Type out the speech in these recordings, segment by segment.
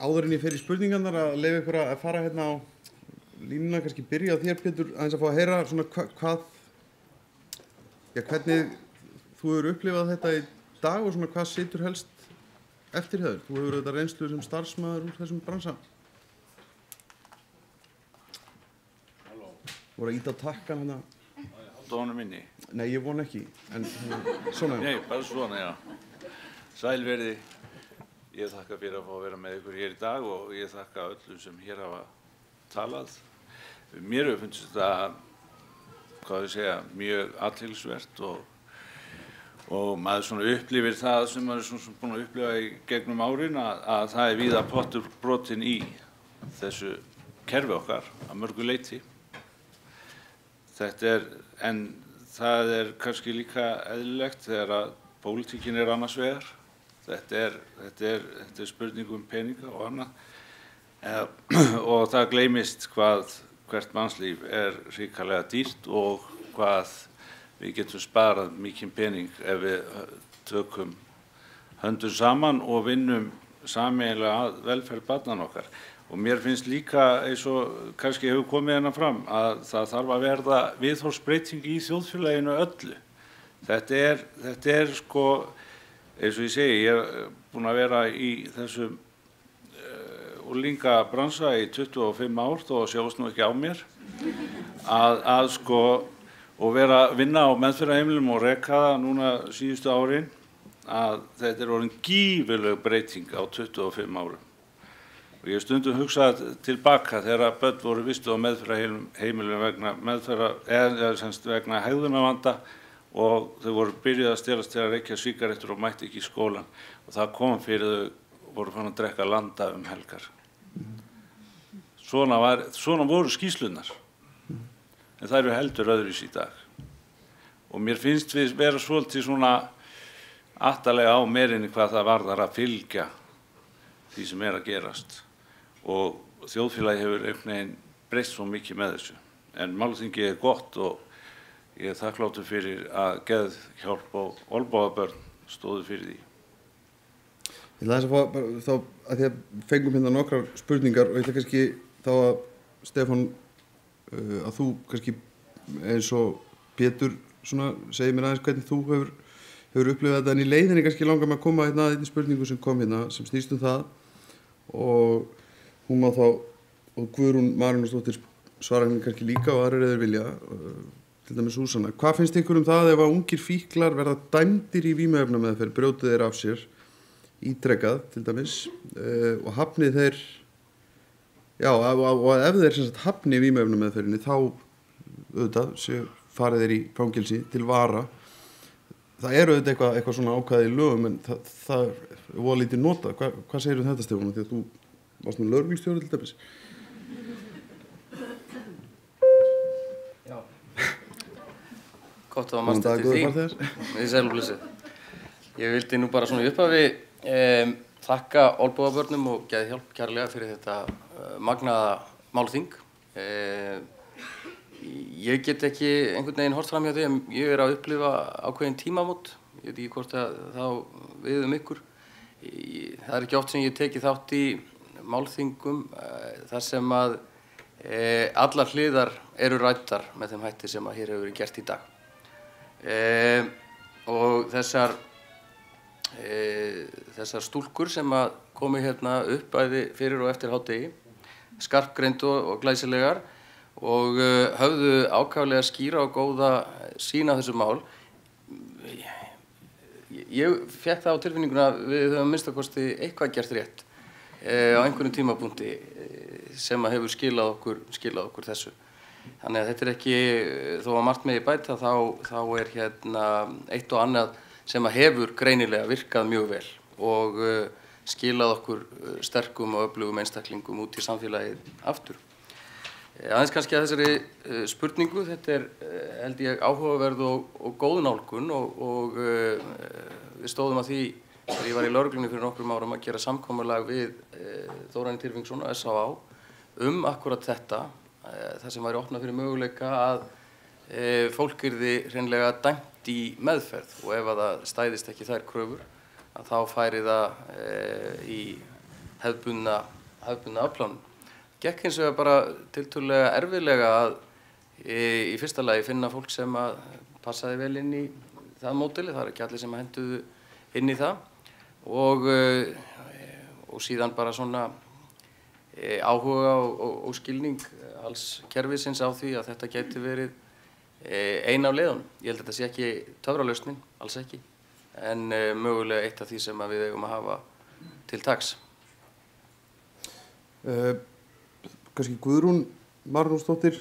áður en ég fer í spurningarnar að leyfa ykkur að fara hérna á línuna, kannski byrja á þér Pétur, aðeins að fá að heyra svona hvernig þú hefur upplifað þetta í dag og svona hvað situr helst eftir hjá þér. Þú hefur þetta reynslu sem starfsmaður úr þessum bransa. Halló. Voru að íta takkan hérna. Halda honum inni? Nei, ég von ekki, en svona. Nei, bara svona, já. Sælverði. Ég þakka fyrir að fá að vera með ykkur hér í dag og ég þakka öllum sem hér hafa talað. Mér hefur fundist þetta, hvað ég segja, mjög athyglisvert og maður svona upplifir það sem maður er svona búinn að upplifa í gegnum árin að það er víða pottur brotinn í þessu kerfi okkar að mörgu leyti. En það er kannski líka eðlilegt þegar að pólitíkin er annars vegar. Þetta er spurning peninga og annað og það gleymist hvert mannslíf er hrikalega dýrt og hvað við getum sparað mikinn pening ef við tökum höndum saman og vinnum sameiginlega að velferð barnanna okkar. Og mér finnst líka, eins og kannski hefur komið hérna fram, að það þarf að verða viðhorfsbreyting í þjóðfélaginu öllu. Þetta er sko, eins og ég segi, ég er búinn að vera í þessum unglingabransa í 25 ár, þó að sjást nú ekki á mér, að sko, og vera að vinna á meðferðarheimilum og reka það núna síðustu árin, að þetta er orðin gífurleg breyting á 25 árum. Og ég hef stundum hugsað tilbaka þegar börn voru vistuð á meðferðarheimilum vegna hegðunarvanda og þau voru byrjuð að stelast til að reykja sígarettur og mætti ekki í skólann og það kom fyrir þau voru fann að drekka landa helgar. Svona voru skýrslurnar, en það eru heldur öðruvísi í dag. Og mér finnst við vera svolítið svona attalega á merinni hvað það varðar að fylgja því sem er að gerast. Og þjóðfélagi hefur einhvern veginn breyst svo mikið með þessu. En málþingið er gott og ég er þakkláttur fyrir að geðhjálp og olnbogabörn stóðu fyrir því. Ég ætla þess að fá þá að því að fengum hérna nokkrar spurningar og ég ætla kannski þá að Stefán að þú kannski eins og Pétur svona segir mér aðeins hvernig þú hefur upplifað þetta en í leiðinni kannski langar mig að koma hérna að einni spurningu sem kom hérna sem snýst það og hún má þá og Guðrún Marinósdóttir svara henni kannski líka og aðrir eða vilja til dæmis Súsanna. Hvað finnst ykkur það ef að ungir fíklar verða dæmdir í vímuefnameðferð, brjótið þeir af sér ítrekað til dæmis og hafnið þeir og ef þeir sem sagt hafni vímuefnameðferðinni þá auðvitað farið þeir í fangelsi til vara. Það eru auðvitað eitthvað svona ákvæði í lögum en það er voða lítið notað. Hvað segirðu þetta Stefán því að þú varst nú lögreglustjóri til dæmis? Gott að mannst eftir því. Við sælum blessið. Ég vildi nú bara svona í upphafi þakka olnbogabörnum og geðhjálp kærlega fyrir þetta magnaða málþing. Ég get ekki einhvern veginn horft fram hjá því að ég er að upplifa ákveðin tímamót. Ég veit ekki hvort að þá við ykkur. Það er ekki oft sem ég teki þátt í málþingum þar sem að allar hliðar eru ræddar með þeim hætti sem að hér hefur verið gert í dag. Og þessar stúlkur sem að komu hérna upp bæði fyrir og eftir hádegi, skarpgreind og glæsilegar og höfðu ákaflega skýra og góða sýn á þessu mál. Ég fékk það á tilfinninguna að við höfum minnstakosti eitthvað gert rétt á einhverjum tímapunkti sem að hefur skilað okkur þessu. Þannig að þetta er ekki, þó að margt megi bæta, þá er hérna eitt og annað sem að hefur greinilega virkað mjög vel og skilað okkur sterkum og öflugum einstaklingum út í samfélagið aftur. Aðeins kannski að þessari spurningu, þetta er held ég áhugaverð og góð nálgun og við stóðum að því þegar ég var í lögreglunni fyrir nokkrum árum að gera samkomulag við Þórarin Tyrfingsson og SÁÁ akkúrat þetta. Það sem væri opnað fyrir möguleika að fólk yrði hreinlega dæmt í meðferð og ef að það stæðist ekki þær kröfur að þá færi það í hefðbundna afplánun. Gekk hins vegar bara tiltölulega erfiðlega að í fyrsta lagi finna fólk sem að passaði vel inn í það módeli, það ekki allir sem hentuðu inn í það og síðan bara svona áhuga og skilning alls kerfisins á því að þetta gæti verið ein af leiðunum. Ég held að þetta sé ekki töfralausnin, alls ekki, en mögulega eitt af því sem við eigum að hafa til taks. Kannski Guðrún Magnúsdóttir,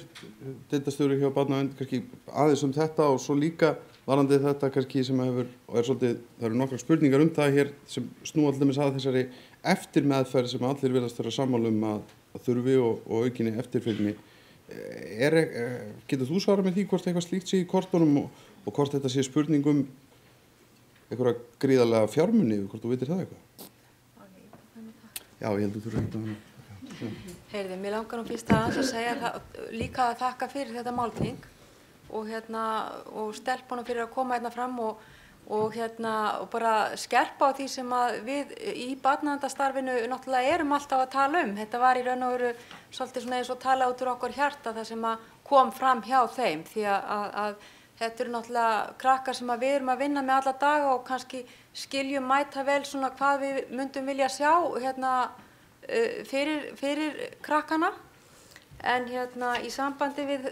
deildarstjóri hjá Barnavernd, kannski aðeins þetta og svo líka varðandi þetta kannski sem hefur, og svolítið, það eru nokkrar spurningar það hér sem snúa til dæmis að þessari eftirmeðferð sem allir virðast vera sammála að þurfi og aukinni eftirfylgni. Getur þú svarað með því hvort eitthvað slíkt sé í kortunum og hvort þetta sé spurning einhverja gríðarlega fjármuni, hvort þú vitir það eitthvað? Já, ég held að þú þurfum þetta. Heyrðu, mér langar fyrst að segja það, líka að þakka fyrir þetta málþing og stelpunum fyrir að koma fram og bara skerpa á því sem að við í barnaverndarstarfinu náttúrulega erum alltaf að tala Þetta var í raun og veru svolítið svona eins og tala út úr okkar hjarta það sem að kom fram hjá þeim því að þetta eru náttúrulega krakkar sem að við erum að vinna með alla daga og kannski skiljum mæta vel svona hvað við myndum vilja sjá fyrir krakkana en í sambandi við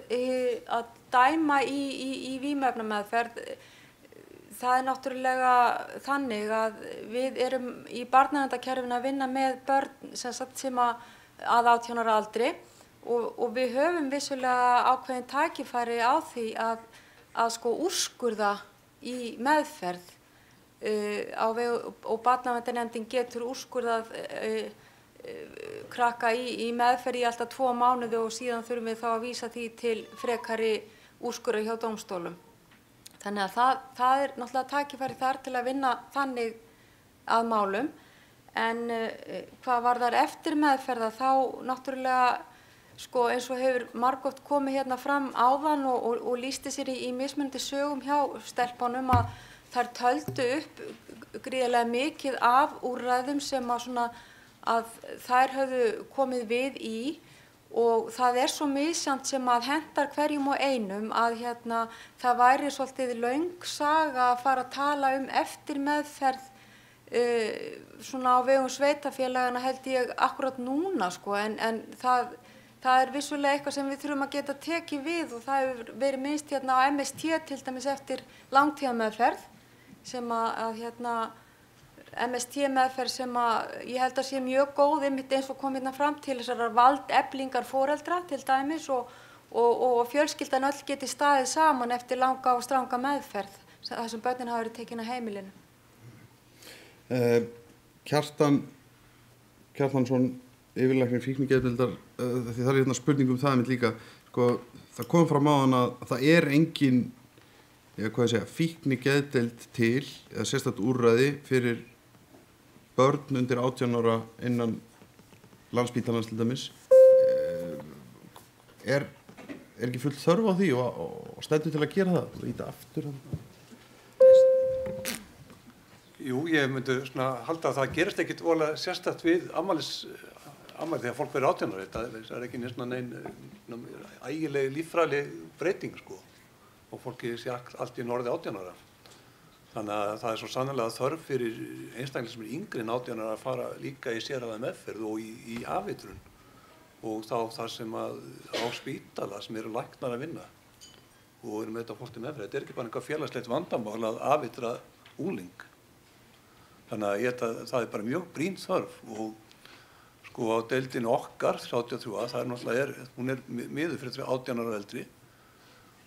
að dæma í vímuefnameðferð það náttúrulega þannig að við erum í barnaverndarkerfinu að vinna með börn sem að 18 ára aldri og við höfum vissulega ákveðin tækifæri á því að sko úrskurða í meðferð og barnaverndarnefndin getur úrskurðað krakka í meðferð í alltaf 2 mánuði og síðan þurfum við þá að vísa því til frekari úrskurðar hjá dómstólum. Þannig að það er náttúrulega tækifæri þar til að vinna þannig að málum en hvað varðar eftir meðferða þá náttúrulega sko eins og hefur margoft komið fram áðan og lýsti sér í mismunandi sögum hjá stelpunum að þær töldu upp gríðarlega mikið af úrræðum sem að þær höfðu komið við í og það er svo misjafnt sem að hentar hverjum og einum að það væri svolítið löng saga að fara að tala eftir meðferð svona á vegum sveitarfélagana held ég akkúrat núna sko en það er vissulega eitthvað sem við þurfum að geta tekið við og það hefur verið minnst á MST til dæmis eftir langtímameðferð sem að MST meðferð sem að ég held að sé mjög góð eins og kom fram til þessar valdeflingar foreldra til dæmis og fjölskyldan öll geti staðið saman eftir langa og stranga meðferð þar sem börnin hafa verið tekin að heimilinu. Kjartansson, yfirlæknir fíknigeðdeildar, því það er spurning það einmitt líka, sko, það kom fram á hann að það er engin fíknigeðdeild til eða sérstakt úrræði fyrir börn undir 18 ára innan Landspítalans til dæmis. Er ekki full þörf á því og stendur til að gera það og íta aftur Jú, ég myndi halda að það gerist ekkit voðalega sérstakt við afmæli þegar fólk verður 18 ára. Það er ekki nein ægileg líffræðileg breyting sko og fólki sé allt í orðið 18 ára. Þannig að það er svo sannarlega þörf fyrir einstaklingar sem yngri en 18 ára að fara líka í sérhæfða meðferð og í afeitrun og þá það sem á spítala sem eru læknar að vinna og eru með þetta fólk til meðferð. Þetta er ekki bara eitthvað félagslegt vandamál að afeitra ungling. Þannig að ég held að það er bara mjög brýn þörf og sko á deildinu okkar 33 það er náttúrulega hún er miður fyrir 18 ára eldri.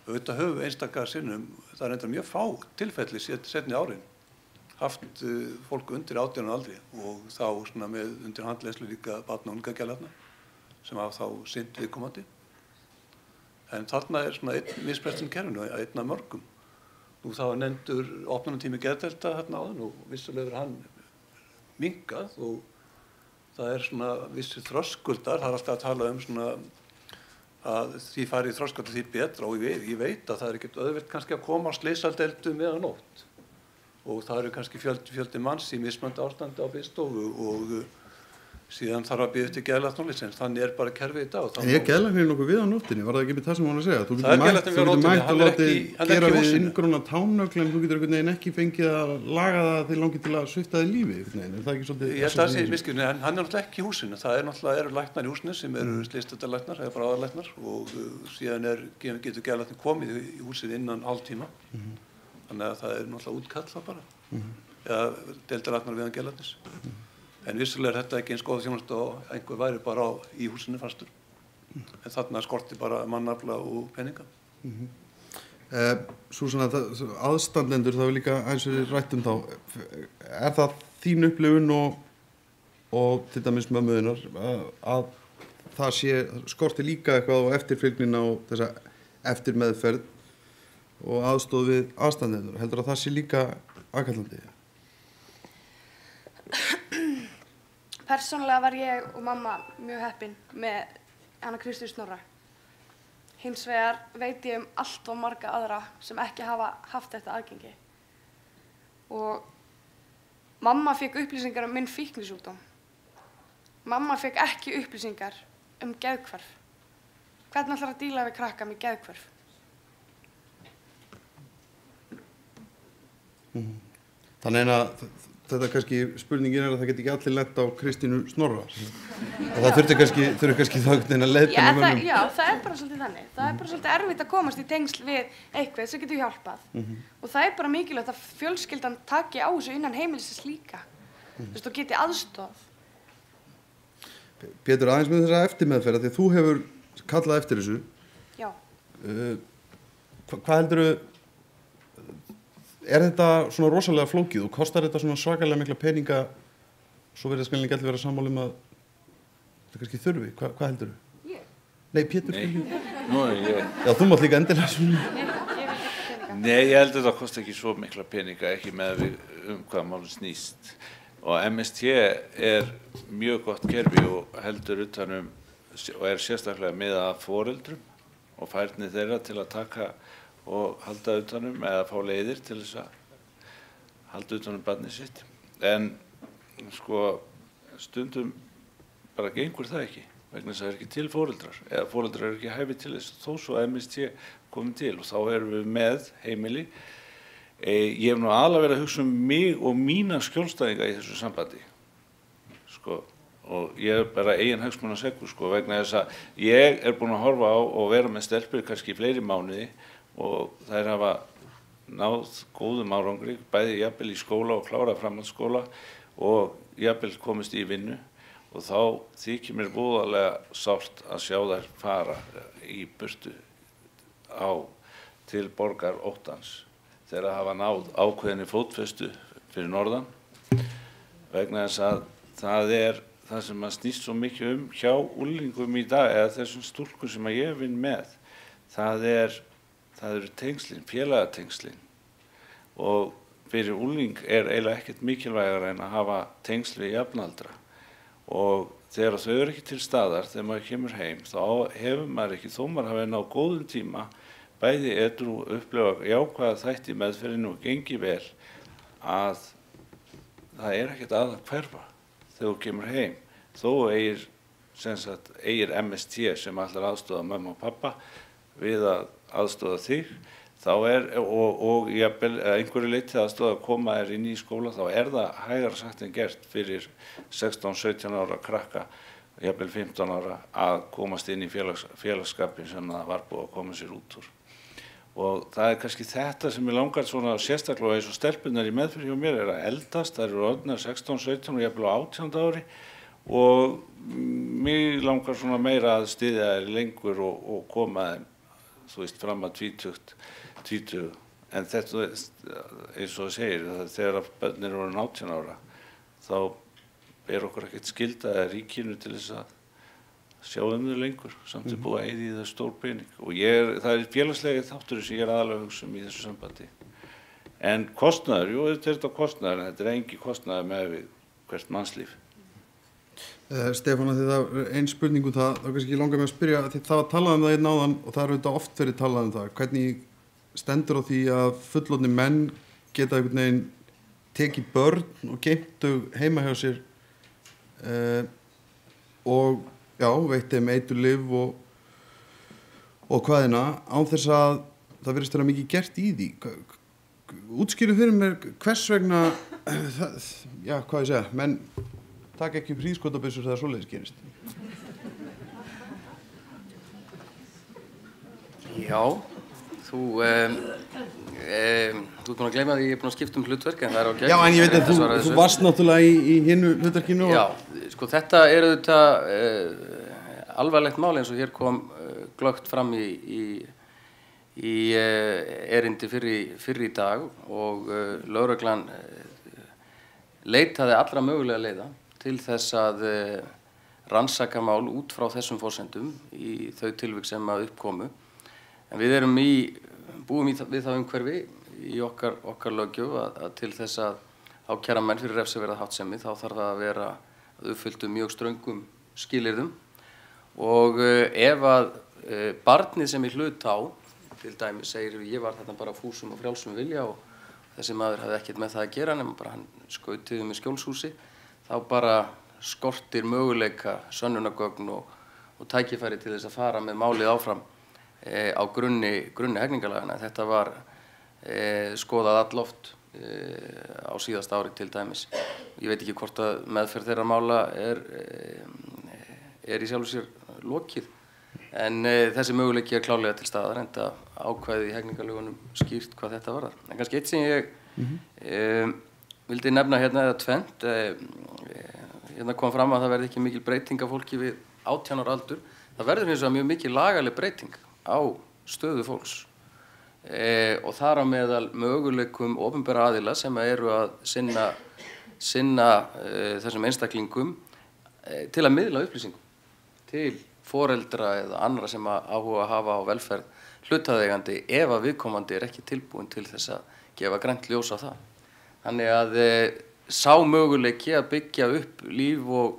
Auðvitað höfum einstakar sinnum, það er enda mjög fá tilfelli seinni árin, haft fólk undir 18 ára aldri og þá með undir handleiðslu líka barna- og unglingageðlækna sem hafa þá sinnt viðkomandi. En þarna er einn misbrestur í kerfinu, einn af mörgum. Nú þá er nefndur opnunartími geðdeilda þarna áðan og vissulega hefur hann minnkað og það er vissir þröskuldar, það er alltaf að tala að því farið þröskuldar því betra og ég veit að það er ekkert auðvelt kannski að koma á slysadeildu síðan þarf að býða eftir geðlæknisins, þannig bara kerfið í dag. En geðlæknirinn nokkuð við á nóttinni, var það ekki með það sem hún að segja? Þú Það getur mætt og látið gera við húsinu. inngrúna tánögl en þú getur einhvern veginn ekki fengið að laga það þegar langið til að svipta þig lífi, einhvern veginn, er það ekki svolítið? Ég held að það sé misskilning, en hann náttúrulega ekki í húsinu, það náttúrulega eru læknar í húsinu sem eru slysadeildarlæknar eða bráðarlæknar og síðan getur geðlæknir komið í húsið innan hálftíma, þannig að það náttúrulega útkall það bara, eða deildarlæknar við hann geðlæknis. En vissulega þetta ekki eins góð þjónusta og einhver væri bara í húsinu fastur. En þarna skorti bara mannafla og peninga. Súsanna, aðstandendur, það er líka eins og við rættum þá. Er það þín upplifun og til dæmis mömmuðinnar að það skorti líka eitthvað á eftirfylgnina og þessa eftirmeðferð og aðstoð við aðstandendur? Heldur að það sé líka aðkallandi? Persónulega var ég og mamma mjög heppin með hana Kristínu Snorra. Hins vegar veit ég allt of marga aðra sem ekki hafa haft þetta aðgengi. Og mamma fékk upplýsingar minn fíknisjúkdóm. Mamma fékk ekki upplýsingar geðhvörf. Hvernig ætlar að díla við krakka með geðhvörf? Þannig að þetta kannski spurningin að það geti ekki allir lent á Kristínu Snorra og það þurfi kannski þá að leiðbeina mönnum. Já, það bara svolítið þannig. Það bara svolítið erfitt að komast í tengsl við eitthvað sem getur hjálpað. Og það bara mikilvægt að fjölskyldan taki á þessu innan heimilisins líka. Þú veist, og geti aðstoð. Pétur, aðeins með þessa eftirmeðferð, því þú hefur kallað eftir þessu. Já. Hvað heldurðu? Er þetta svona rosalega flókið og kostar þetta svona svakalega mikla peninga svo verður það skilningi allir vera sammála að þetta kannski þurfi? Hvað heldurðu? Ég? Nei, Pétur. Ég. Já, þú mátt líka endilega svona. Nei, ég held að þetta kosti ekki svo mikla peninga, ekki með hvað málum snýst. Og MST er mjög gott kerfi og heldur utanum og sérstaklega með að foreldrum og færni þeirra til að taka og halda utanum eða fá leiðir til þess að halda utanum barnið sitt. En sko stundum bara gengur það ekki vegna þess að það er ekki til foreldrar eða foreldrar eru ekki hæfi til þess þó svo að MST komið til og þá erum við með heimili. Ég hef nú aðalega verið að hugsa mig og mína skjólstæðinga í þessu sambandi sko og ég bara eigin hagsmunaseggur sko vegna þess að ég búinn að horfa á og vera með stelpur kannski í fleiri mánuði og þær hafa náð góðum árangri, bæði jafnvel í skóla og klára framhaldsskóla og jafnvel komist í vinnu og þá þykir mér voðalega sárt að sjá þær fara í burtu til borgar óttans þegar að hafa náð ákveðinni fótfestu fyrir norðan vegna þess að það er það sem að snýst svo mikið hjá unglingum í dag eða þessum stúlkum sem að ég vinn með það eru tengslin, félagatengslin og fyrir ungling eiginlega ekkert mikilvægara en að hafa tengsl við jafnaldra og þegar þau eru ekki til staðar þegar maður kemur heim þá hefur maður ekki, þó maður hafi náð góðum tíma bæði edrú upplifa jákvæða þætti meðferðinu og gengi vel að það er ekkert að hverfa þegar þú kemur heim þó eigir MST sem ætlar aðstoða mamma og pappa við að aðstoða þig þá og jafnvel einhverju leyti aðstoða að koma þér inn í skóla þá það hægara sagt en gert fyrir 16-17 ára krakka jafnvel 15 ára að komast inn í félagsskapin sem það var búið að koma sér út úr og það kannski þetta sem ég langar svona sérstaklega eins og stelpunar í meðferð hjá mér að eldast, það eru orðnar 16-17 og jafnvel á 18 ári og mig langar svona meira að styðja þær lengur og koma þeim þú veist fram að 20 en þetta eins og það segir þegar börnin eru 18 ára þá okkur ekkert skylda ríkinu til þess að sjá þau lengur samt búið að eyða í það stór pening og það félagslega þáttur sem ég aðalega að hugsa í þessu sambandi en kostnaður, jú þetta kostnaður en þetta engi kostnaður með við hvert mannslíf. Stefán, því það ein spurning það kannski langar mig að spyrja því það var talað það einn áðan og það auðvitað oft verið talað það hvernig stendur á því að fullorðnir menn geta einhvern veginn tekið börn og geymt þau heima hjá sér og já, veitt þeim eiturlyf og hvaðina án þess að það virðist vera mikið gert í því. Útskýrðu fyrir mér hvers vegna já, hvað ég segja, menn taka ekki upp hríðskotabyssur þegar svoleiðis gerist. Já, þú ert búin að gleyma því ég er búin að skipta hlutverk en það er ágætt. Já, en ég veit að þú varst náttúrulega í hinu hlutverkinu. Já, sko þetta er auðvitað alvarlegt mál eins og hér kom glöggt fram í erindi fyrr í dag og lögreglan leitaði allra mögulega leiða til þess að rannsaka mál út frá þessum forsendum í þau tilvik sem að uppkomu. En við erum búum við það umhverfi í okkar löggjöf að til þess að ákæra menn fyrir refsiverða háttsemi þá þarf það að vera uppfylltu mjög ströngum skilyrðum og ef að barnið sem í hlut á til dæmis segir ég var þarna bara fúsum og frjálsum vilja og þessi maður hafði ekkert með það að gera nema bara hann skautið með skjólshúsi þá bara skortir möguleika sönnunargögn og tækifæri til þess að fara með málið áfram á grunni hegningarlagana. Þetta var skoðað alloft á síðasta ári til dæmis. Ég veit ekki hvort að meðferð þeirra mála er í sjálfu sér lokið en þessi möguleiki er klárlega til staðar enda ákvæði í hegningarlögunum skýrt hvað þetta varðar. En kannski eitt sem ég vildi nefna hérna eða tvennt hérna kom fram að það verði ekki mikil breyting af fólki við 18 ára aldur. Það verður hins vegar mjög mikil lagaleg breyting á stöðu fólks og þar á meðal möguleikum opinberra aðila sem eru að sinna þessum einstaklingum til að miðla upplýsingum til foreldra eða annara sem áhuga að hafa á velferð hlutaðeigandi ef að viðkomandi er ekki tilbúin til þess að gefa grænt ljós á það. Þannig að sá möguleiki að byggja upp líf og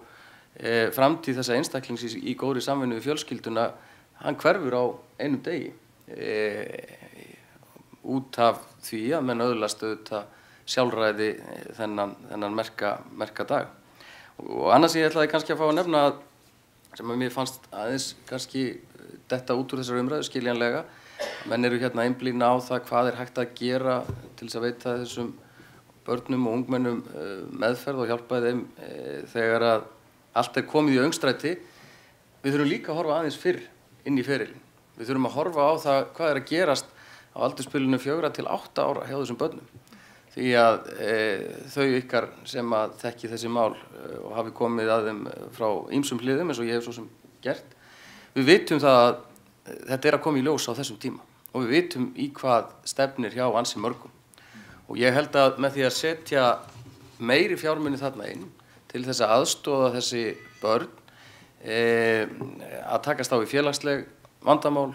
framtíð þessa einstaklings í góðri samvinnu við fjölskylduna hann hverfur á einum degi út af því að menn öðlast auðvitað sjálfræði þennan merka dag. Og annars ég ætlaði kannski að fá að nefna sem að mér fannst aðeins kannski detta út úr þessari umræðu skiljanlega. Menn eru hérna einblína á það hvað er hægt að gera til þess að veita þessum börnum og ungmennum meðferð og hjálpa þeim þegar að allt er komið í öngstræti. Við þurfum líka að horfa aðeins fyrr inn í ferilinn. Við þurfum að horfa á það hvað er að gerast á aldursbilinu 4 til 8 ára hjá þessum börnum. Því að þau ykkar sem að þekki þessi mál og hafi komið að þeim frá ýmsum hliðum eins og ég hef svo sem gert. Við vitum það að þetta er að koma í ljós á þessum tíma og við vitum í hvað stefnir hjá ansi mörgum. Og ég held að með því að setja meiri fjármuni þarna inn til þess að aðstoða þessi börn að takast á í félagsleg vandamál,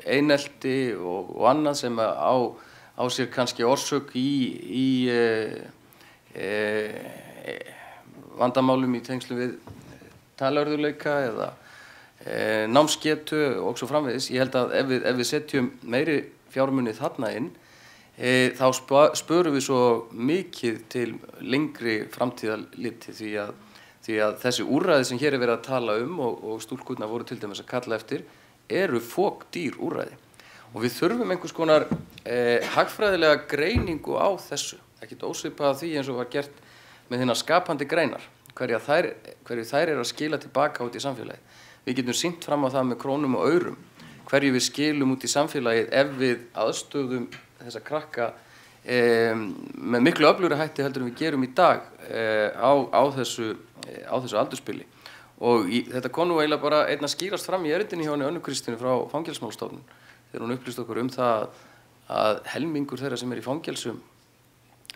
einelti og annað sem á sér kannski orsök í vandamálum í tengslu við talörðuleika eða námsgetu og svo framvegis. Ég held að ef við setjum meiri fjármuni þarna inn þá spörum við svo mikið til lengri framtíðarliti því að þessi úrræði sem hér er verið að tala og stúlkurnar voru til dæmis að kalla eftir eru fokdýr úrræði og við þurfum einhvers konar hagfræðilega greiningu á þessu, ekkert ósvipað því eins og var gert með hinar skapandi greinar, hverju þær eru að skila tilbaka út í samfélagið. Við getum sýnt fram á það með krónum og aurum, hverju við skilum út í samfélagið ef við aðstöðum þessa krakka með miklu öflugri hætti heldur en við gerum í dag á þessu aldurspili. Og þetta kom nú eiginlega bara einna skýrast fram í erindinni hjá henni Önnu Kristínu frá Fangelsismálastofnun þegar hún upplýsti okkur það að helmingur þeirra sem er í fangelsum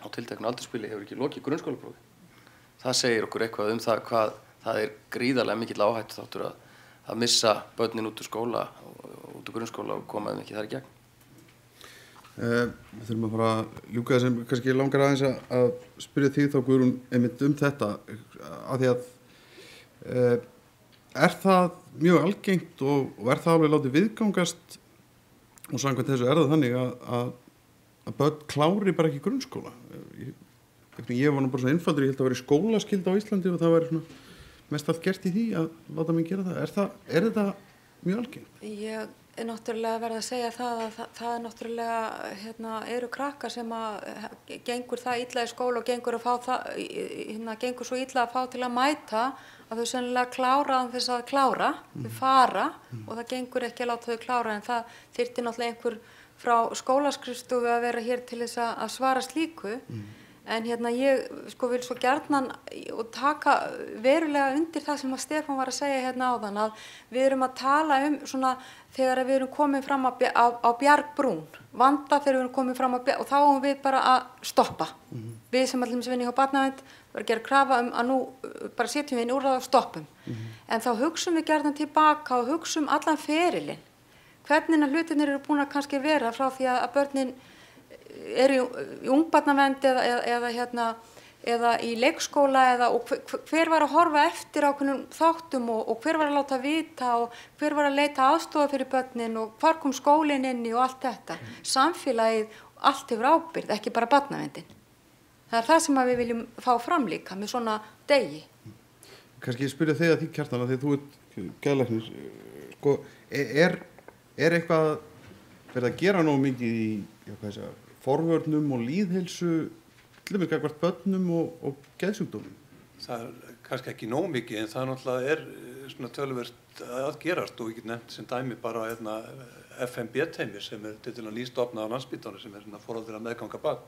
á tilteknu aldurspili hefur ekki lokið grunnskólaprófi. Það segir okkur eitthvað það hvað það er gríðarlega mikill áhættuþáttur að missa börnin út úr skóla út úr grunnskóla og koma þeim ekki þar í gegn. Við þurfum að fara að ljúka þessum kannski langar aðeins að spyrja því þá Guðrún einmitt þetta af því að er það mjög algengt og er það alveg látið viðgangast og samkvæmt þessu er það þannig að börn klári bara ekki grunnskóla. Ég var nú bara svona einfaldur, ég held að vera í skólaskylda á Íslandi og það væri svona mest allt gert í því að láta mig gera það? Er þetta mjög algengt? Ég er náttúrulega verið að segja það að það er náttúrulega, eru krakkar sem að gengur það illa í skóla og gengur að fá það, gengur svo illa að fá til að mæta að þau sennilega klára án þess að klára, þau fara og það gengur ekki að láta þau klára, en það þyrfti náttúrulega einhver frá skólaskrifstofu að vera hér til þess að svara slíku. En ég vil svo gjarnan og taka verulega undir það sem að Stefán var að segja áðan, að við erum að tala svona þegar við erum komin fram á bjargbrún, vanda þegar við erum komin fram á og þá erum við bara að stoppa. Við sem allir vinni hjá barnavernd verðum að gera krafa að nú bara setjum við inn úrræði og stoppum. En þá hugsum við gjarnan tilbaka og hugsum allan ferilinn. Hvernig hlutirnir eru búin að kannski vera frá því að börnin eru í ungbarnavernd eða í leikskóla og hver var að horfa eftir ákveðnum þáttum og hver var að láta vita og hver var að leita aðstoða fyrir börnin og hvar kom skólinn inn í og allt þetta. Samfélagið, allt hefur ábyrgð, ekki bara barnaverndin. Það er það sem við viljum fá fram líka með svona degi. Kannski spyrja þig að því, Kjartan, að því þú ert geðlæknir, er eitthvað verið að gera nógu mikið í forvörnum og lýðheilsu til dæmis gagnvart börnum og geðsjúkdómum? Það er kannski ekki nógu mikið, en það náttúrulega svona töluvert að gerast, og ég get nefnt sem dæmi bara FMB-teymi sem til nýstofnað á Landspítalanum, sem svona foreldrar að meðganga barn.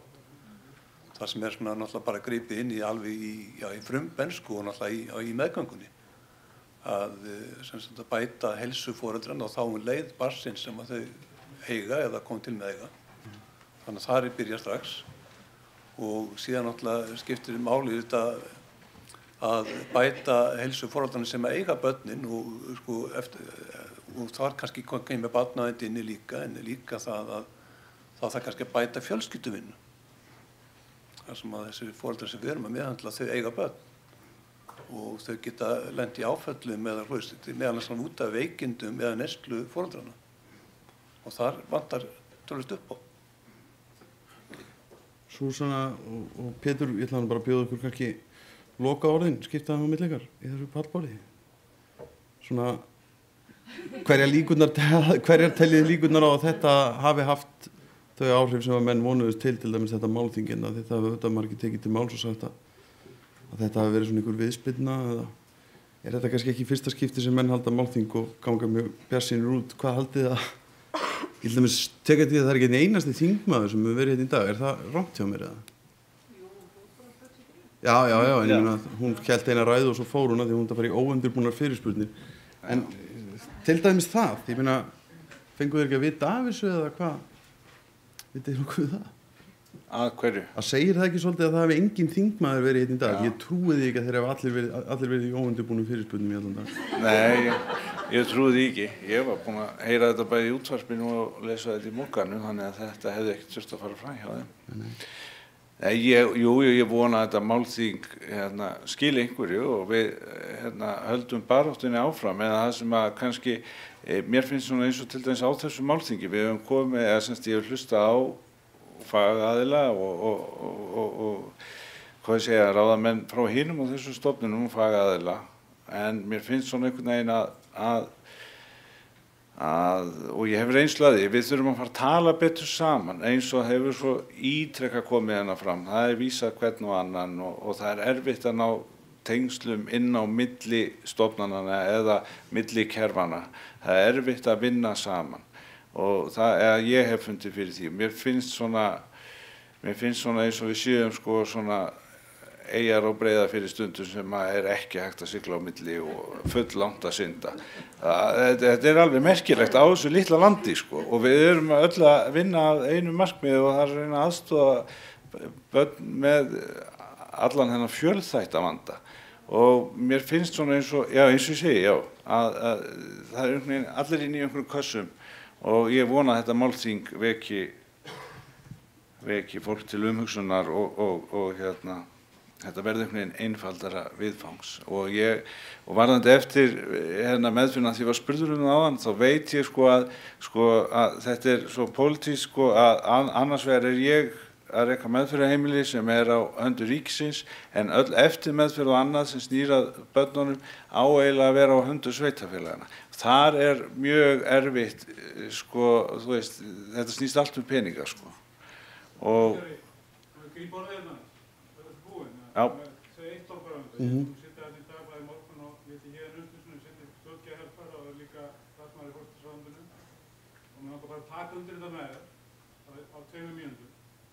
Það sem svona náttúrulega bara gripið inn í alveg í frumbernsku og náttúrulega í meðgöngunni. Að bæta heilsu foreldranna og þá leið barnsins sem að þau eiga eða kom til með eiga. Þannig að það byrja strax, og síðan náttúrulega skiptir máli þetta að bæta heilsu foreldrarna sem eiga börnin og þar kannski kemur með barnaverndinni líka, en líka það að þá það kannski að bæta fjölskylduvinnu. Þar sem að þessi foreldrar sem við erum að meðhandla, þau eiga börn og þau geta lent í áföllum eða meðal þess að út af veikindum eða neyslu foreldrarna, og þar vantar töluvert upp á. Súsanna og Pétur, ég ætla bara að bjóða ykkur kannski loka orðin, skiptaðum á milli ykkar í þessu pallborði. Svona, hverjar teljið líkurnar á að þetta hafi haft þau áhrif sem að menn vonuðust til dæmis þetta málþingin, að þetta hafi auðvitað margir tekið til máls og sagt að þetta hafi verið svona ykkur viðspyrna, eða er þetta kannski ekki fyrsta skipti sem menn halda málþing og ganga mjög bjartsýnir út? Hvað haldið það? Ég held að mér teka því að það er ekki einn einasti þingmaður sem hefur verið hérna í dag. Er það rangt hjá mér eða? Já, en ég meina hún hélt eina ræðu og svo fór hún að því hún það fara í óundirbúnar fyrirspurnir. En til dæmis það, ég meina, fenguð þér ekki að vita af þessu eða hvað? Vitið þið nokkuð það? Að hverju? Að segir það ekki svolítið að það hefði engin þingmaður verið hérna í dag? Ég trúi því ekki að þeir hafa allir verið í óundirbúnum fyrirspurnum í allan dag. Nei, ég trúi því ekki. Ég var búinn að heyra þetta bæði í útvarpinu og lesa þetta í Morgunum, þannig að þetta hefði ekkert þurft að fara fram hjá þeim. Ég vona að þetta málþing skili einhverju og við höldum baráttunni áfram, eða það sem að kannski mér finnst svona eins og til dæmis á þessu málþingi. Við höfum komið, eða semst ég hef hlustað á fagaðila og hvað ég segja, ráðamenn frá hinum og þessum stofnunum og fagaðila, en mér finnst svona einhvern veginn að og ég hef reynslu að því, við þurfum að fara að tala betur saman, eins og hefur svo ítrekka komið hérna fram. Það er vísað hvern og annan og það er erfitt að ná tengslum inn á milli stofnanana eða milli kerfana. Það er erfitt að vinna saman. Og ég hef fundið fyrir því. Mér finnst svona eins og við séum svona eyjar og breiða fyrir stundum sem er ekki hægt að sigla á milli og full langt að synda. Þetta er alveg merkilegt á þessu litla landi og við erum öll að vinna að einu markmiði og það er að reyna að aðstoða börn með allan þennan fjölþætta vanda. Og mér finnst svona eins og ég segi, að það er allir inn í einhverjum kössum. Og ég vona að þetta málþing veki fólk til umhugsunar og þetta verði einhvern veginn einfaldara viðfangs. Og varðandi eftir meðfinna því ég var spurður áðan, þá veit ég að þetta er svo pólitískt að annars vegar er ég að reka meðferðarheimili sem á höndum ríkisins en öll eftir meðferð og annað sem snýr að börnunum á eiginlega að vera á höndum sveitarfélagana. Þar mjög erfitt, sko, þú veist, þetta snýst allt peninga, sko. Og... Já.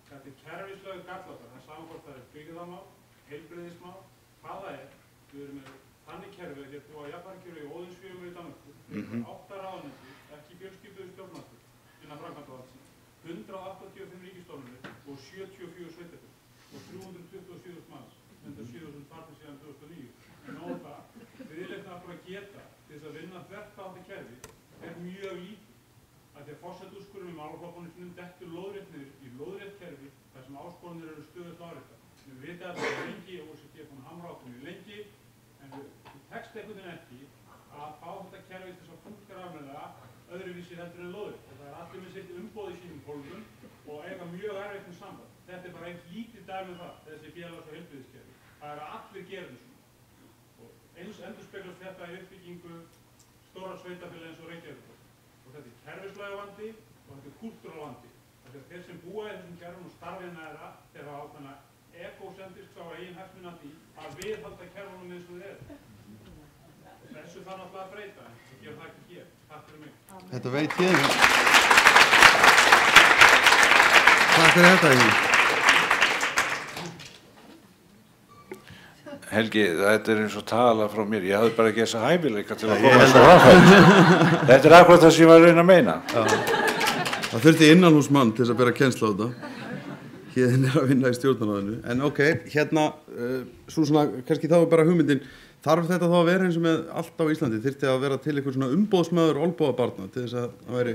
Þetta kerfislega gallátar, það saman hvort það byggðamál, heilbrigðismál, hvað það við erum með þannig kerfi að hér búa jafnvægiskerfi í Óðinsvíum í Danmörku, 8 ráðuneyti, ekki fjölskipuðu stjórnarnir innan framkvæmdarvaldsins, 185 ríkisstofnanir og 74 sveitarfélög og 327.000 manns, enda 7.000 barnir síðan 2009. En nóg það, viðleitni að geta til þess að vinna þvert á þetta kerfi mjög lítið. Því að forsetaúrskurðum í málaflokkunum dettur lóðrétt í lóðrétt kerfi þar sem áskoranir eru stöðugt áreittar. Við vitum að það lengi og OECD er búin að hamra á því lengi en við tekst einhvern veginn ekki að fá þetta kerfi til þess að fúnkera aflega öðruvísi heldur en lóðrétt. Og það allir með sitt umboð í sínum hólfum og eiga mjög erfitt með samband. Þetta bara einn lítið dæmi það, þessi félags- og heilbrigðiskerfi. Það allir gera svona. Og eins endurspeglast þetta í uppbyggingu stóra sveitarfélaga eins og Reykjavíkur. Þetta kerfislega vandi og þetta kúltúrál vandi. Þeir sem búa í þessum kerfum og starfið næra þeir hafa ákveðna egósentrisk á eigin hagsmuni af því að viðhalda kerfunum eins og þeir Þessu þarf náttúrulega að breyta, en það gerir það ekki hér. Takk fyrir mig. Þetta veit ég. Takk fyrir þetta, Egil. Helgi, þetta eins og tala frá mér. Ég hafði bara ekki þessa hæfileika til að koma þess að framfæri. Þetta akkurat það sem ég var að reyna að meina. Það þurfti innanhúsmann til þess að bera kennslu á þetta. Héðinn að vinna í stjórnarráðinu. En ok, hérna, svona, kannski þá bara hugmyndin, þarf þetta þá að vera eins og með allt á Íslandi? Þyrfti að vera til einhver svona umboðsmaður olnbogabarna til þess að það væri...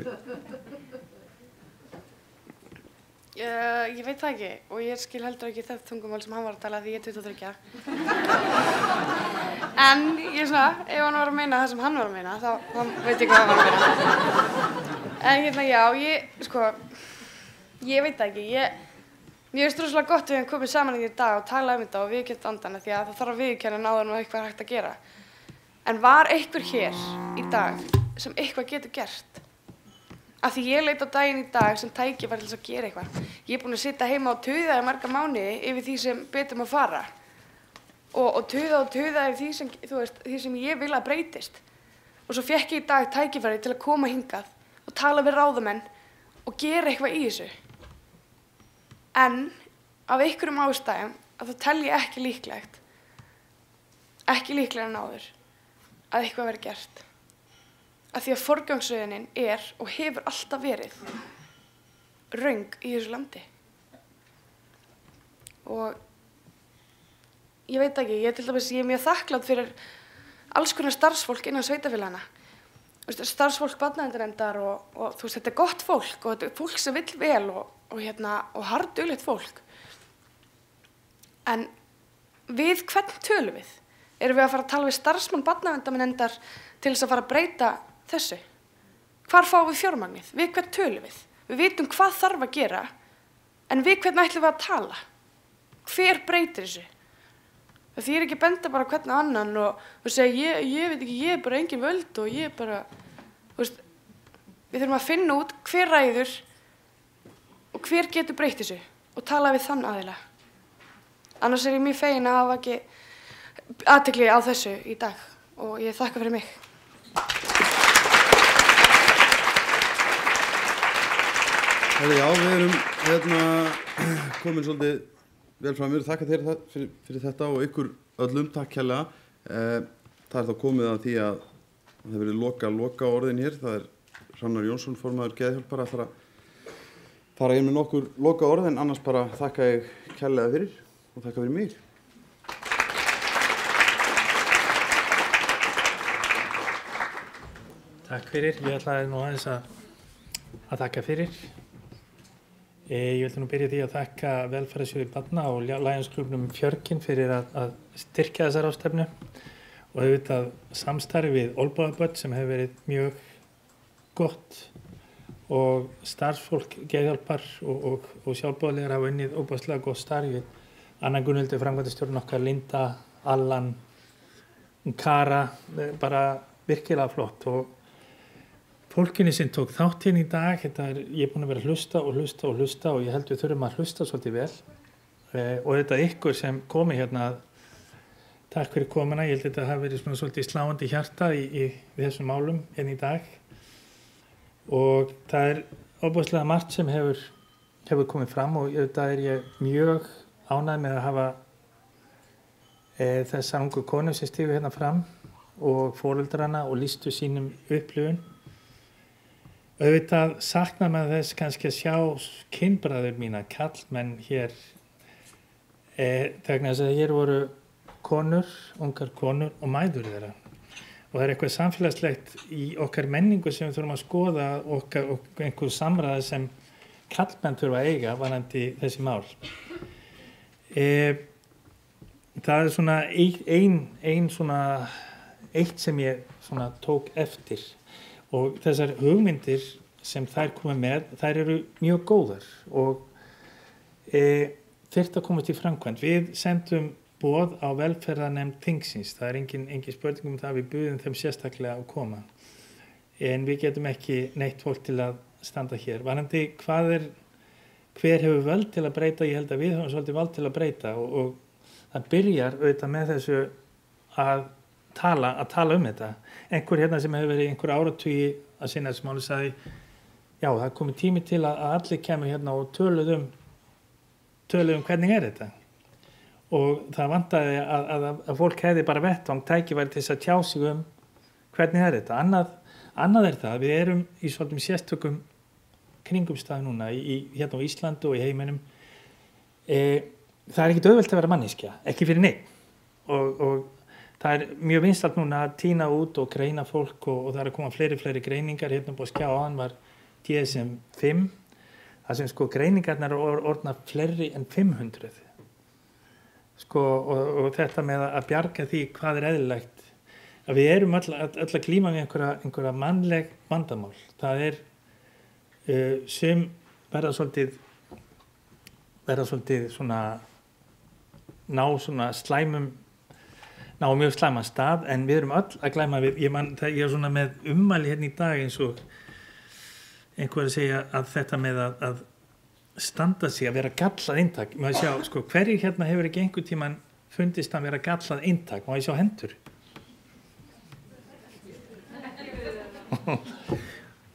Ég veit það ekki og ég skil heldur ekki þetta tungumál sem hann var að tala því ég er 23. En ég svona, ef hann var að meina það sem hann var að meina, þá veit ég hvað hann var að meina. En hérna, já, ég veit það ekki. Mér finnst rosalega gott við hann komið saman í dag og tala þetta og viðurkennt andana því að það þarf að viðurkenna áður en eitthvað er hægt að gera. En var einhver hér í dag sem eitthvað getur gert? Af því ég leit á daginn í dag sem tækifæri til þess að gera eitthvað. Ég er búin að sitja heima og tuða í marga mánuði yfir því sem betur má fara. Og tuða yfir því sem, því sem ég vil að breytist. Og svo fékk ég í dag tækifæri til að koma hingað og tala við ráðamenn og gera eitthvað í þessu. En af einhverjum ástæðum að það tel ég ekki líklegt, ekki líklegra en áður, að eitthvað verði gert. Af því að forgangsröðunin er og hefur alltaf verið röng í þessu landi. Og ég veit ekki, ég er mjög þakklát fyrir alls konar starfsfólk innan sveitarfélagana. Starfsfólk barnaverndarnefndar og þetta er gott fólk og þetta er fólk sem vill vel og harðduglegt fólk. En við hvern tölum við? Erum við að fara að tala við starfsmann barnaverndarnefndar til þess að fara að breyta þessu? Hvar fáum við fjármagnið? Við hvern tölum við? Við vitum hvað þarf að gera, en við hvern ætlum við að tala? Hver breytir þessu? Það þýðir ekki að benda bara hvern annan og segja ég veit ekki, ég er bara engin völd og ég er bara, við þurfum að finna út hver ræður og hver getur breytt þessu og tala við þann aðila. Annars er ég mjög fegin að hafa ekki athygli á þessu í dag og ég þakka fyrir mig. Já, við erum komin svolítið vel fram. Við erum þakka þér fyrir þetta og ykkur öllum, takk kærlega. Það er þá komið að því að það hefur verið loka orðin hér. Það er Hrannar Jónsson, formaður Geðhjálpar, að fara inn með nokkur loka orð, en annars bara þakka ég kærlega fyrir og þakka fyrir mig. Takk fyrir. Ég ætlaði nú aðeins að þakka fyrir. Ég vildi nú byrja því að þakka Velferðarsjóði barna og Lions-klúbbnum Fjörginn fyrir að styrkja þessa ráðstefnu og auðvitað samstarfi við olnbogabörn sem hefur verið mjög gott og starfsfólk geðhjálpar og sjálfboðaliðar hafa unnið óbúslega gott starf við Anna Gunnhildur, framkvæmdastjórinn okkar, Linda, Allan, Kara, bara virkilega flott og fólkinu sem tók þátt hérna í dag, ég er búin að vera að hlusta og ég held við þurfum að hlusta svolítið vel og þetta ykkur sem komi hérna, takk fyrir komuna, ég held að þetta hafi verið svona svolítið sláandi hjarta í þessum málum hérna í dag og það er óbúslega margt sem hefur komið fram og auðvitað er ég mjög ánægð með að hafa þessar ungu konur sem stígu hérna fram og foreldrana og lýstu sínum upplifun. Auðvitað saknar maður þess kannski að sjá kynbræður mína, karlmenn hér, vegna þess að hér voru konur, ungar konur og mæður þeirra. Og það er eitthvað samfélagslegt í okkar menningu sem við þurfum að skoða og einhver samræði sem karlmenn þurfa að eiga varðandi þessi mál. Það er svona eitt sem ég svona tók eftir og þessar hugmyndir sem þær koma með, þær eru mjög góðar og þyrftu að komast í framkvæmd. Við sendum boð á velferðarnefnd þingsins, það er engin spurning það, við buðum þeim sérstaklega að koma. En við getum ekki neitt fólk til að standa hér. Varðandi hver hefur völd til að breyta, ég held að við höfum svolítið vald til að breyta og það byrjar auðvitað með þessu að tala um þetta. Einhver hérna sem hefur verið einhver áratugi að sinna þessu máli sagði, já það er komið tími til að allir kemur hérna og töluðum hvernig er þetta. Og það vantaði að fólk hefði bara vettvang tækifæri til þess að tjá sig um hvernig er þetta. Annað er það, við erum í svolítið sérstökum kringumstæð núna hérna á Íslandi og í heiminum. Það er ekkert auðvelt að vera manneskja, ekki fyrir neitt. Og það er mjög vinsælt núna að tína út og greina fólk og það er að koma fleiri greiningar. Hérna búið að skjá áðan var DSM-5, það sem sko greiningarnar eru orðnar fleiri en 500. Og þetta með að bjarga því hvað er eðlilegt, að við erum öll að glíma við einhverja mannleg vandamál. Það er sem verða svolítið svona ná mjög slæman stað, en við erum öll að glíma við, ég er svona með ummæli hérna í dag eins og einhver að segja að þetta með að standa sig að vera gallað inntak. Má ég sjá, sko, hverjir hérna hefur ekki einhvern tímann fundist að vera gallað inntak? Má ég sjá hendur?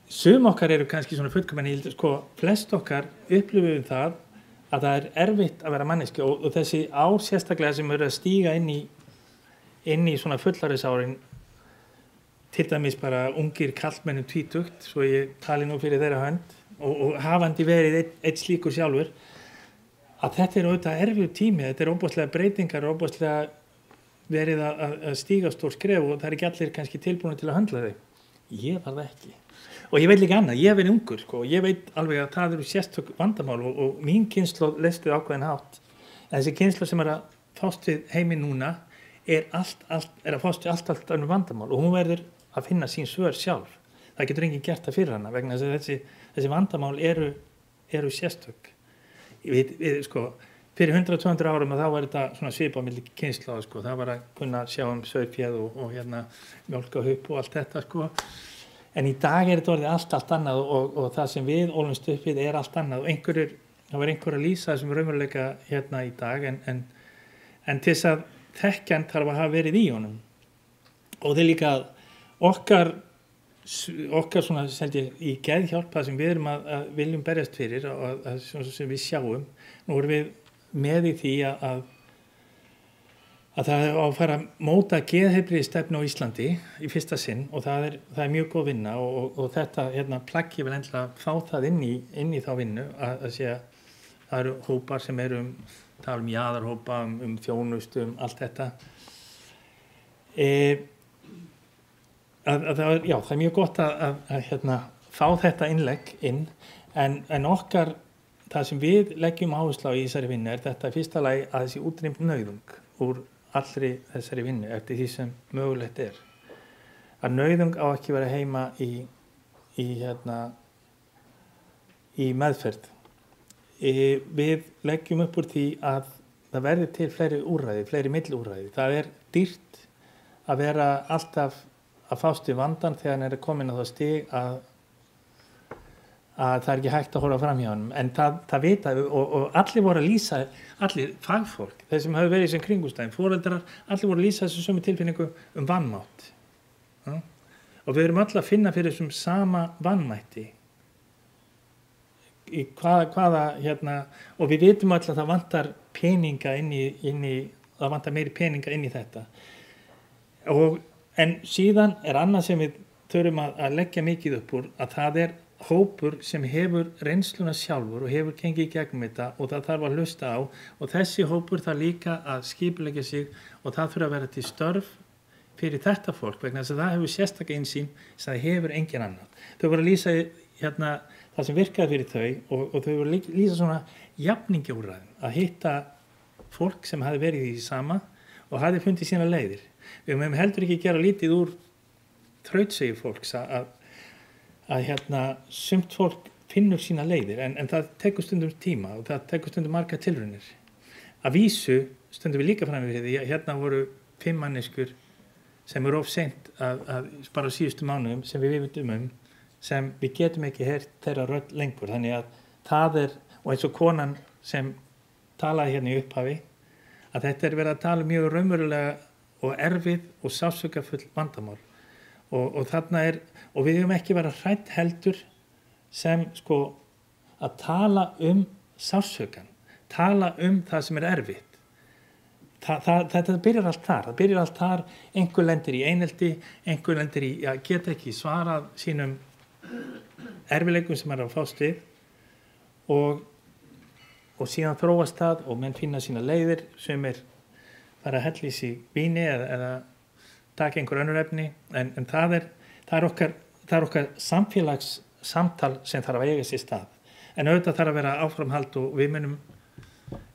Sum okkar eru kannski svona fullkomin, sko, flest okkar upplifum það að það er erfitt að vera manneski og þessi ár sérstaklega sem eru að stíga inn í svona fullorðinsárin, til dæmis bara ungir karlmennum tvítugt, svo ég tali nú fyrir þeirra hönd, og hafandi verið eitt slíkur sjálfur, að þetta er auðvitað erfiður tími, þetta er óbúslega breytingar og óbúslega verið að stíga stór skref og það er ekki allir kannski tilbúin til að höndla þau. Ég var það ekki. Og ég veit líka annað, ég hef verið ungur, sko, og ég veit alveg að það eru sérstök vandamál og mín kynslóð leysti ákveðin hátt. En þessi kynslóð sem er að fást við heiminn núna er að fást við allt önnur vandamál og hún verður að finna sín svör sjálf. Það getur enginn gert það fyrir hana vegna þess að þessi vandamál eru sérstök. Sko, fyrir 100-200 árum þá var þetta svona svipað milli kynslóða, sko. Það var að kunna sjá sauðféð og hérna mjólka upp og allt þetta, sko. En í dag er þetta orðið allt annað og það sem við ólumst upp við er allt annað og það var einhver að lýsa þessum raunveruleika hérna í dag en til þess að þekkjan þarf að hafa verið í honum. Og það er líka okkar svona í geðhjálp, það sem við erum að viljum berjast fyrir og það sem við sjáum. Nú erum við með í því að það er að fara að móta geðheilbrigðisstefnu á Íslandi í fyrsta sinn og það er mjög góð vinna og þetta hérna plagg ég vil endilega fá það inn í þá vinnu að segja það eru hópar sem eru tala um jaðarhópa, þjónustu, allt þetta. Það er mjög gott að hérna, fá þetta innlegg inn en okkar, það sem við leggjum áherslu á í þessari vinnu er þetta í fyrsta lagi að þessi útrýmt nauðung úr allri þessari vinnu eftir því sem mögulegt er. Að nauðung á ekki vera heima í hérna, í meðferð. Við leggjum upp úr því að það verði til fleiri úrræði, fleiri milliúrræði. Það er dýrt að vera alltaf að fást við vandann þegar hann er komin á það stig að það er ekki hægt að horfa fram hjá honum. En það vita og allir voru að lýsa, allir fagfólk, þeir sem hafa verið í þessum kringumstæðum, foreldrar, allir voru að lýsa þessu sömu tilfinningu vanmátt. Ja? Og við erum öll að finna fyrir þessum sama vanmætti. Í hvaða og við vitum öll að það vantar peninga það vantar meiri peninga inn í þetta. En síðan er annað sem við þurfum að leggja mikið upp úr, að það er hópur sem hefur reynsluna sjálfur og hefur gengið í gegnum þetta og það þarf að hlusta á, og þessi hópur þarf líka að skipuleggja sig og það þurfa að vera til störf fyrir þetta fólk vegna þess að það hefur sérstaklega einsýn sem það hefur engin annan. Þau voru að lýsa það sem virkaði fyrir þau og þau voru að lýsa svona jafningjaúrræðum, að hitta fólk sem hafi verið í því sama og hafi fundið sína leiðir. Við mögum heldur ekki gera lítið úr þrautsegi fólks að sumt fólk finnur sína leiðir en það tekur stundum tíma og það tekur stundum margar tilraunir. Að vísu stundum við líka fram við því að voru 5 manneskur sem eru of seint að bara síðustu mánuðum sem við vitum sem við getum ekki heyrt þeirra rödd lengur. Þannig að það er, og eins og konan sem talaði í upphafi, að þetta er verið að tala mjög raunverulega og erfið og sársaukafull vandamál. Og þarna og við höfum ekki verið hrædd heldur sem að tala sársaukan, tala það sem er erfitt. Þetta byrjar allt þar, einhver lendir í einelti, einhver lendir í að geta ekki svarað sínum erfileikum sem er að fást við og síðan þróast það og menn finna sína leiðir sem fara að hella í sig víni eða taka einhver önnur efni, en það er okkar samfélagssamtal sem þarf að eiga sér stað. En auðvitað þarf að vera áframhald og við munum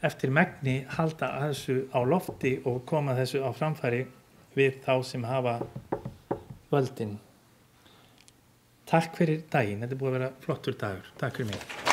eftir megni halda að þessu á lofti og koma þessu á framfæri við þá sem hafa völdin. Takk fyrir daginn, þetta er búið að vera flottur dagur. Takk fyrir mig.